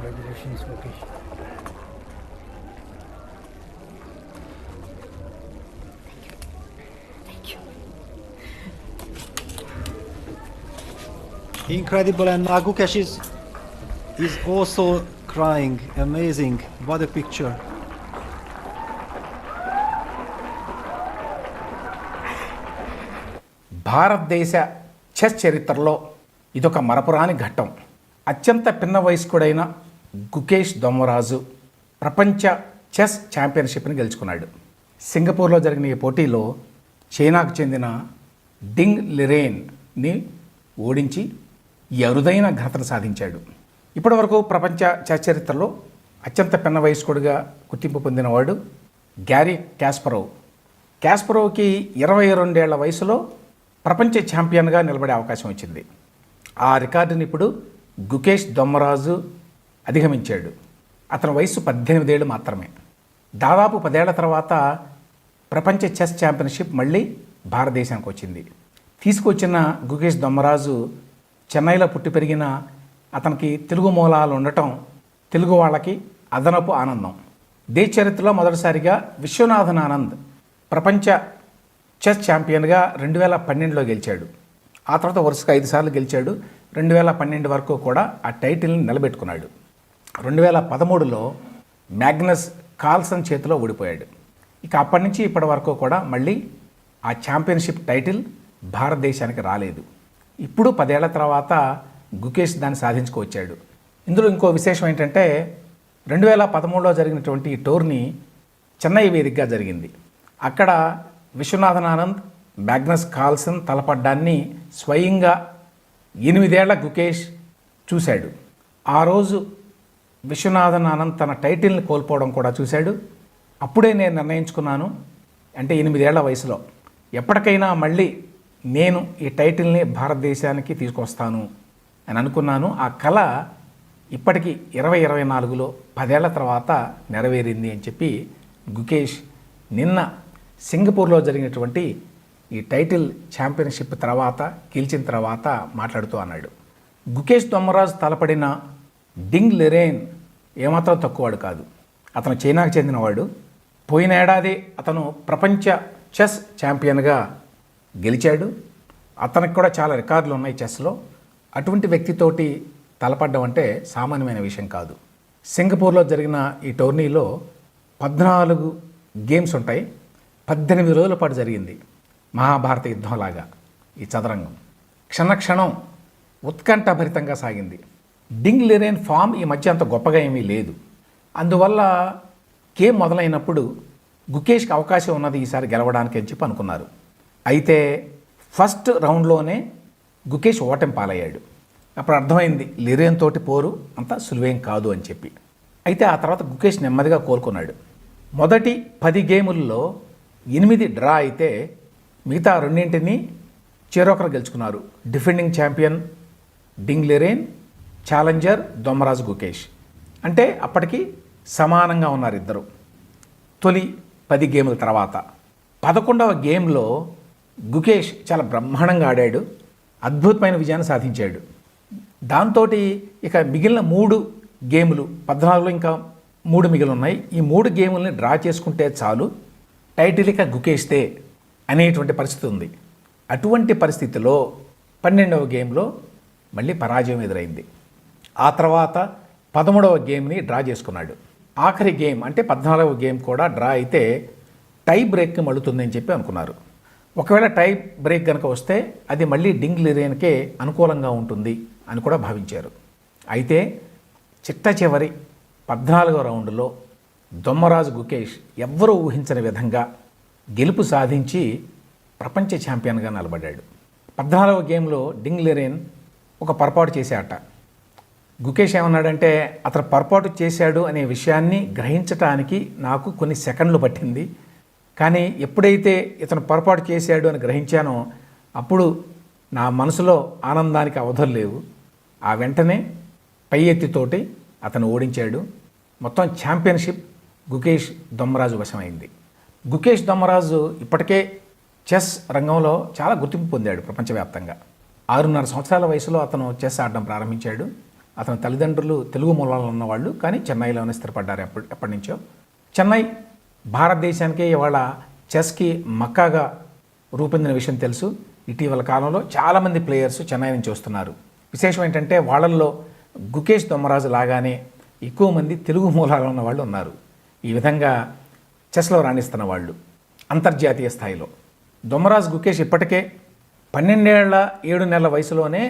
Congratulations, Lokesh. Incredible, and Gukesh is also crying. Amazing. What a picture. భారతదేశ chess చరిత్రలో ఇదొక మరపురాని ఘట్టం. అత్యంత పిన్న వయస్కుడైన గుకేష్ దొమ్మరాజు ప్రపంచ చెస్ ఛాంపియన్షిప్ని గెలుచుకున్నాడు. సింగపూర్లో జరిగిన ఈ పోటీలో చైనాకు చెందిన డింగ్ లిరేన్ని ఓడించి ఈ అరుదైన ఘనతను సాధించాడు. ఇప్పటివరకు ప్రపంచ చెస్ చరిత్రలో అత్యంత పిన్న వయస్కుడిగా గుర్తింపు పొందినవాడు గ్యారీ కాస్పరోవ్. కాస్పరోవ్కి 22 ఏళ్ల వయసులో ప్రపంచ ఛాంపియన్గా నిలబడే అవకాశం వచ్చింది. ఆ రికార్డుని ఇప్పుడు గుకేష్ దొమ్మరాజు అధిగమించాడు. అతని వయసు 18 ఏళ్ళు మాత్రమే. దాదాపు 10 ఏళ్ల తర్వాత ప్రపంచ చెస్ ఛాంపియన్షిప్ మళ్ళీ భారతదేశానికి వచ్చింది. తీసుకొచ్చిన గుకేష్ దొమ్మరాజు చెన్నైలో పుట్టి పెరిగిన అతనికి తెలుగు మూలాలు ఉండటం తెలుగు వాళ్ళకి అదనపు ఆనందం. దేశ చరిత్రలో మొదటిసారిగా విశ్వనాథన్ ఆనంద్ ప్రపంచ చెస్ ఛాంపియన్గా 2012లో గెలిచాడు. ఆ తర్వాత వరుసగా 5 సార్లు గెలిచాడు. 2012 వరకు కూడా ఆ టైటిల్ని నిలబెట్టుకున్నాడు. 2013లో మ్యాగ్నస్ కార్ల్సన్ చేతిలో ఓడిపోయాడు. ఇక అప్పటి నుంచి ఇప్పటి వరకు కూడా మళ్ళీ ఆ ఛాంపియన్షిప్ టైటిల్ భారతదేశానికి రాలేదు. ఇప్పుడు 10 ఏళ్ల తర్వాత గుకేష్ దాన్ని సాధించుకొచ్చాడు. ఇందులో ఇంకో విశేషం ఏంటంటే 2013లో జరిగినటువంటి ఈ టోర్నీ చెన్నై వేదికగా జరిగింది. అక్కడ విశ్వనాథన్ ఆనంద్ మ్యాగ్నస్ కార్ల్సన్ తలపడ్డాన్ని స్వయంగా 8 ఏళ్ల గుకేష్ చూశాడు. ఆ రోజు విశ్వనాథన్ ఆనంద్ తన టైటిల్ని కోల్పోవడం కూడా చూశాడు. అప్పుడే నేను నిర్ణయించుకున్నాను, అంటే 8 ఏళ్ల వయసులో ఎప్పటికైనా మళ్ళీ నేను ఈ టైటిల్ని భారతదేశానికి తీసుకొస్తాను అని అనుకున్నాను. ఆ కళ ఇప్పటికీ 2024లో 10 ఏళ్ల తర్వాత నెరవేరింది అని చెప్పి గుకేష్ నిన్న సింగపూర్లో జరిగినటువంటి ఈ టైటిల్ ఛాంపియన్షిప్ తర్వాత గెలిచిన తర్వాత మాట్లాడుతూ అన్నాడు. గుకేష్ దొమ్మరాజు తలపడిన డింగ్ లిరేన్ ఏమాత్రం తక్కువవాడు కాదు. అతను చైనాకు చెందినవాడు. పోయిన ఏడాది అతను ప్రపంచ చెస్ ఛాంపియన్గా గెలిచాడు. అతనికి కూడా చాలా రికార్డులు ఉన్నాయి చెస్లో. అటువంటి వ్యక్తితోటి తలపడ్డం అంటే సామాన్యమైన విషయం కాదు. సింగపూర్లో జరిగిన ఈ టోర్నీలో 14 గేమ్స్ ఉంటాయి. 18 రోజుల పాటు జరిగింది. మహాభారత యుద్ధంలాగా ఈ చదరంగం క్షణక్షణం ఉత్కంఠభరితంగా సాగింది. డింగ్ లిరేన్ ఫామ్ ఈ మధ్య అంత గొప్పగా ఏమీ లేదు. అందువల్ల గేమ్ మొదలైనప్పుడు గుకేష్కి అవకాశం ఉన్నది ఈసారి గెలవడానికి అని చెప్పి అనుకున్నారు. అయితే ఫస్ట్ రౌండ్లోనే గుకేష్ ఓటమి పాలయ్యాడు. అప్పుడు అర్థమైంది లిరేన్ తోటి పోరు అంత సులువేం కాదు అని చెప్పి. అయితే ఆ తర్వాత గుకేష్ నెమ్మదిగా కోలుకున్నాడు. మొదటి 10 గేముల్లో 8 డ్రా అయితే మిగతా 2 చెరొకరు గెలుచుకున్నారు. డిఫెండింగ్ ఛాంపియన్ డింగ్ లిరేన్, ఛాలెంజర్ దొమ్మరాజు గుకేష్. అంటే అప్పటికి సమానంగా ఉన్నారు ఇద్దరు. తొలి 10 గేముల తర్వాత 11వ గేమ్లో గుకేష్ చాలా బ్రహ్మాండంగా ఆడాడు. అద్భుతమైన విజయాన్ని సాధించాడు. దాంతో ఇక మిగిలిన 3 గేములు 14లో ఇంకా 3 మిగిలి ఉన్నాయి. ఈ 3 గేముల్ని డ్రా చేసుకుంటే చాలు, టైటిల్ ఇక గుకేష్దే అనేటువంటి పరిస్థితి ఉంది. అటువంటి పరిస్థితిలో 12వ గేమ్లో మళ్ళీ పరాజయం ఎదురైంది. ఆ తర్వాత 13వ గేమ్ని డ్రా చేసుకున్నాడు. ఆఖరి గేమ్ అంటే 14వ గేమ్ కూడా డ్రా అయితే టై బ్రేక్కి మళ్ళుతుందని చెప్పి అనుకున్నారు. ఒకవేళ టై బ్రేక్ కనుక వస్తే అది మళ్ళీ డింగ్ లిరేన్కే అనుకూలంగా ఉంటుంది అని కూడా భావించారు. అయితే చిట్ట చివరి 14వ రౌండ్లో దొమ్మరాజు గుకేష్ ఎవ్వరూ ఊహించని విధంగా గెలుపు సాధించి ప్రపంచ ఛాంపియన్గా నిలబడ్డాడు. 14వ గేమ్లో డింగ్ లిరేన్ ఒక పొరపాటు చేశాట. గుకేష్ ఏమన్నాడంటే అతను పొరపాటు చేశాడు అనే విషయాన్ని గ్రహించటానికి నాకు కొన్ని సెకండ్లు పట్టింది. కానీ ఎప్పుడైతే ఇతను పొరపాటు చేశాడు అని గ్రహించానో అప్పుడు నా మనసులో ఆనందానికి అవధులు లేవు. ఆ వెంటనే పై ఎత్తితోటి అతను ఓడించాడు. మొత్తం ఛాంపియన్షిప్ గుకేష్ దొమ్మరాజు వశమైంది. గుకేష్ దొమ్మరాజు ఇప్పటికే చెస్ రంగంలో చాలా గుర్తింపు పొందాడు ప్రపంచవ్యాప్తంగా. 6.5 సంవత్సరాల వయసులో అతను చెస్ ఆడడం ప్రారంభించాడు. అతని తల్లిదండ్రులు తెలుగు మూలాలు ఉన్నవాళ్ళు, కానీ చెన్నైలోనే స్థిరపడ్డారు ఎప్పటి నుంచో. చెన్నై భారతదేశానికే ఇవాళ చెస్కి మక్కాగా రూపొందిన విషయం తెలుసు. ఇటీవల కాలంలో చాలామంది ప్లేయర్స్ చెన్నై నుంచి వస్తున్నారు. విశేషం ఏంటంటే వాళ్ళల్లో గుకేష్ దొమ్మరాజు లాగానే ఎక్కువ మంది తెలుగు మూలాలు ఉన్న వాళ్ళు ఉన్నారు. ఈ విధంగా చెస్లో రాణిస్తున్న వాళ్ళు అంతర్జాతీయ స్థాయిలో. దొమ్మరాజు గుకేష్ ఇప్పటికే 12 ఏళ్ల 7 నెలల వయసులోనే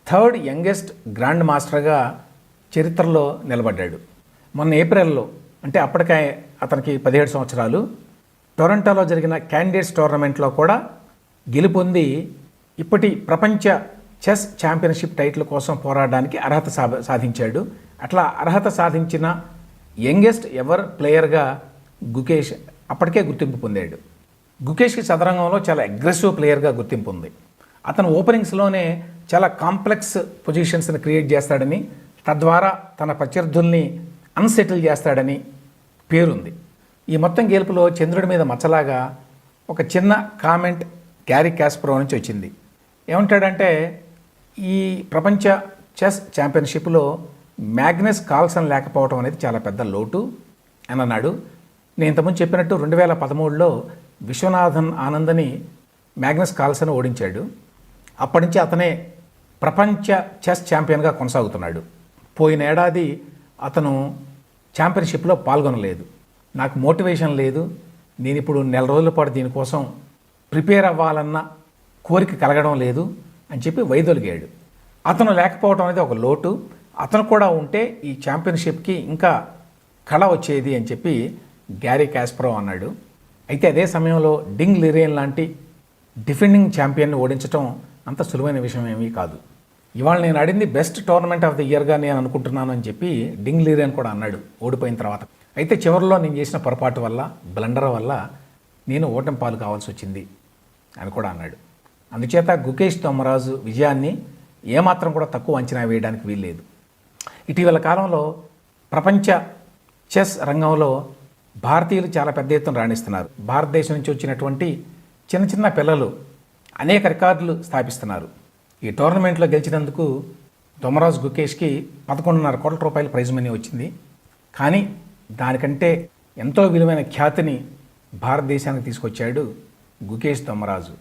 3rd యంగెస్ట్ గ్రాండ్ మాస్టర్గా చరిత్రలో నిలబడ్డాడు. మొన్న ఏప్రిల్లో, అంటే అప్పటికే అతనికి 17 సంవత్సరాలు, టొరంటోలో జరిగిన క్యాండిడేట్స్ టోర్నమెంట్లో కూడా గెలుపొంది ఇప్పటి ప్రపంచ చెస్ ఛాంపియన్షిప్ టైటిల్ కోసం పోరాడడానికి అర్హత సాధించాడు. అట్లా అర్హత సాధించిన యంగెస్ట్ ఎవర్ ప్లేయర్గా గుకేష్ అప్పటికే గుర్తింపు పొందాడు. గుకేష్కి చదరంగంలో చాలా అగ్రెసివ్ ప్లేయర్గా గుర్తింపు ఉంది. అతను ఓపెనింగ్స్లోనే చాలా కాంప్లెక్స్ పొజిషన్స్ని క్రియేట్ చేస్తాడని, తద్వారా తన ప్రత్యర్థుల్ని అన్సెటిల్ చేస్తాడని పేరుంది. ఈ మొత్తం గెలుపులో చంద్రుడి మీద మచ్చలాగా ఒక చిన్న కామెంట్ గ్యారీ కాస్పరో నుంచి వచ్చింది. ఏమంటాడంటే, ఈ ప్రపంచ చెస్ ఛాంపియన్షిప్లో మ్యాగ్నస్ కార్ల్సన్ లేకపోవడం అనేది చాలా పెద్ద లోటు అని అన్నాడు. నేను ఇంతకుముందు చెప్పినట్టు 2013లో విశ్వనాథన్ ఆనందని మ్యాగ్నస్ కార్ల్సన్ ఓడించాడు. అప్పటి నుంచి అతనే ప్రపంచ చెస్ ఛాంపియన్గా కొనసాగుతున్నాడు. పోయిన ఏడాది అతను ఛాంపియన్షిప్లో పాల్గొనలేదు. నాకు మోటివేషన్ లేదు, నేను ఇప్పుడు నెల రోజుల పాటు దీనికోసం ప్రిపేర్ అవ్వాలన్న కోరిక కలగడం లేదు అని చెప్పి వైదొలిగాడు. అతను లేకపోవడం అనేది ఒక లోటు. అతను కూడా ఉంటే ఈ ఛాంపియన్షిప్కి ఇంకా కళ వచ్చేది అని చెప్పి గ్యారీ కాస్పరో అన్నాడు. అయితే అదే సమయంలో డింగ్ లిరియన్ లాంటి డిఫెండింగ్ ఛాంపియన్ని ఓడించడం అంత సులువైన విషయం ఏమీ కాదు. ఇవాళ నేను ఆడింది బెస్ట్ టోర్నమెంట్ ఆఫ్ ది ఇయర్గా నేను అనుకుంటున్నాను అని చెప్పి డింగ్ లిరియన్ కూడా అన్నాడు ఓడిపోయిన తర్వాత. అయితే చివరిలో నేను చేసిన పొరపాటు వల్ల, బ్లండర్ వల్ల నేను ఓటమి పాలు కావాల్సి వచ్చింది అని కూడా అన్నాడు. అందుచేత గుకేష్ దొమ్మరాజు విజయాన్ని ఏమాత్రం కూడా తక్కువ అంచనా వేయడానికి వీల్లేదు. ఇటీవల కాలంలో ప్రపంచ చెస్ రంగంలో భారతీయులు చాలా పెద్ద ఎత్తున రాణిస్తున్నారు. భారతదేశం నుంచి వచ్చినటువంటి చిన్న చిన్న పిల్లలు అనేక రికార్డులు స్థాపిస్తున్నారు. ఈ టోర్నమెంట్లో గెలిచినందుకు దొమ్మరాజు గుకేష్కి 11.5 కోట్ల రూపాయల ప్రైజ్ మనీ వచ్చింది. కానీ దానికంటే ఎంతో విలువైన ఖ్యాతిని భారతదేశానికి తీసుకొచ్చాడు గుకేష్ దొమ్మరాజు.